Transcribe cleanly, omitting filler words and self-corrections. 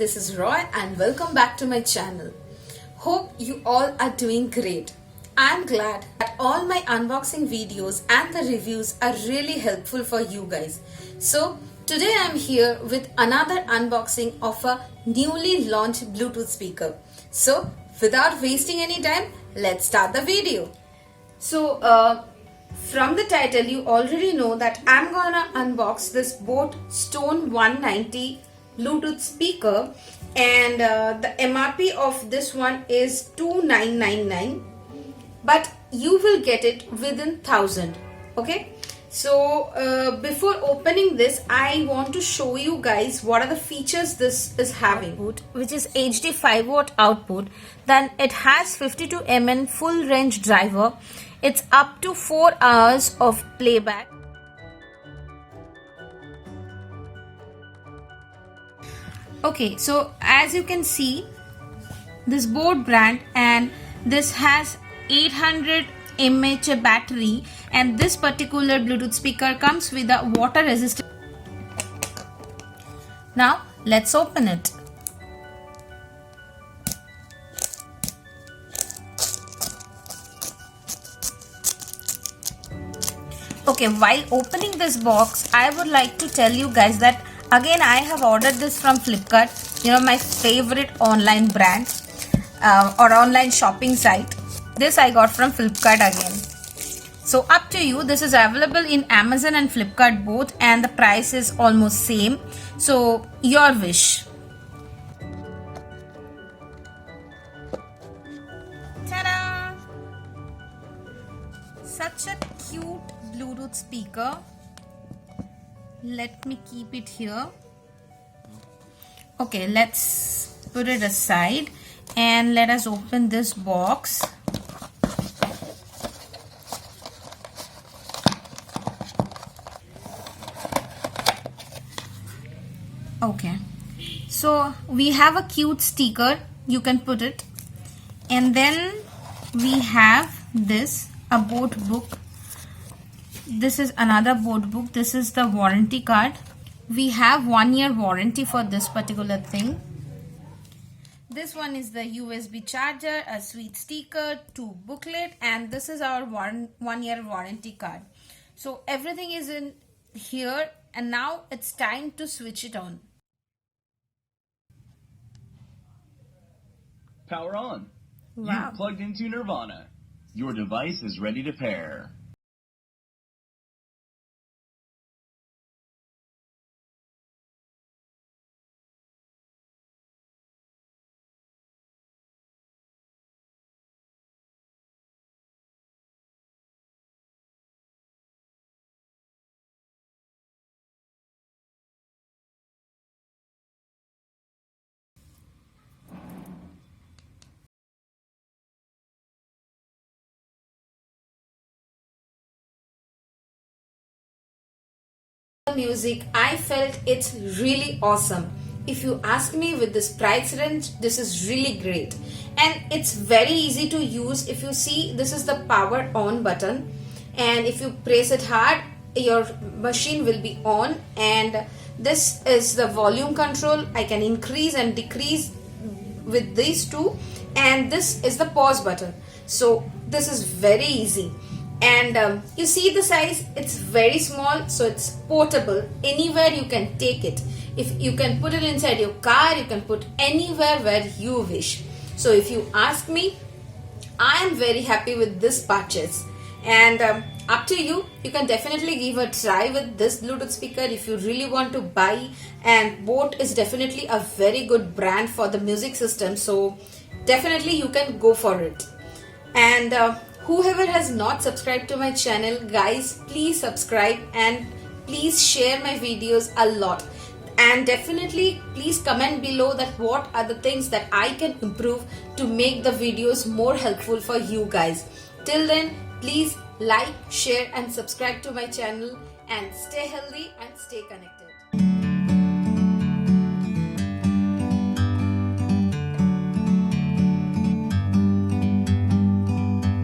this is Roy and welcome back to my channel. Hope you all are doing great. I'm glad that all my unboxing videos and the reviews are really helpful for you guys. So today I'm here with another unboxing of a newly launched Bluetooth speaker. So without wasting any time, let's start the video. So from the title you already know that I'm gonna unbox this Boat Stone 190 Bluetooth speaker, and the MRP of this one is 2999, but you will get it within 1000. Okay, so before opening this, I want to show you guys what are the features this is having, which is HD 5-watt output. Then it has 52 mn full range driver. It's up to 4 hours of playback. Okay, so as you can see, this Boat brand, and this has 800 mAh battery, and this particular Bluetooth speaker comes with a water resistant. Now let's open it. Okay, while opening this box, I would like to tell you guys that again I have ordered this from Flipkart, my favorite online brand or online shopping site. This I got from Flipkart again. So up to you. This is available in Amazon and Flipkart both, and the price is almost same. So your wish. Ta-da! Such a cute Bluetooth speaker. Let me keep it here. Okay, let's put it aside and let us open this box. Okay, so we have a cute sticker, you can put it, and then we have this, a Boat book. This is another Boat book. This is the warranty card. We have 1 year warranty for this particular thing. This one is the USB charger, a sweet sticker, 2 booklet, and this is our one year warranty card. So everything is in here, and now it's time to switch it on. Power on. Wow. You've plugged into Nirvana. Your device is ready to pair. Music, I felt it's really awesome. If you ask me, with this price range, this is really great, and it's very easy to use. If you see, this is the power on button, and if you press it hard, your machine will be on, and this is the volume control. I can increase and decrease with these two, and this is the pause button. So this is very easy. And you see the size, it's very small, so it's portable. Anywhere you can take it. If you can put it inside your car, you can put anywhere where you wish. So if you ask me, I am very happy with this purchase, and up to you. You can definitely give a try with this Bluetooth speaker if you really want to buy, and Boat is definitely a very good brand for the music system, so definitely you can go for it. And whoever has not subscribed to my channel, guys, please subscribe and please share my videos a lot, and definitely please comment below that what are the things that I can improve to make the videos more helpful for you guys. Till then, please like, share and subscribe to my channel, and stay healthy and stay connected.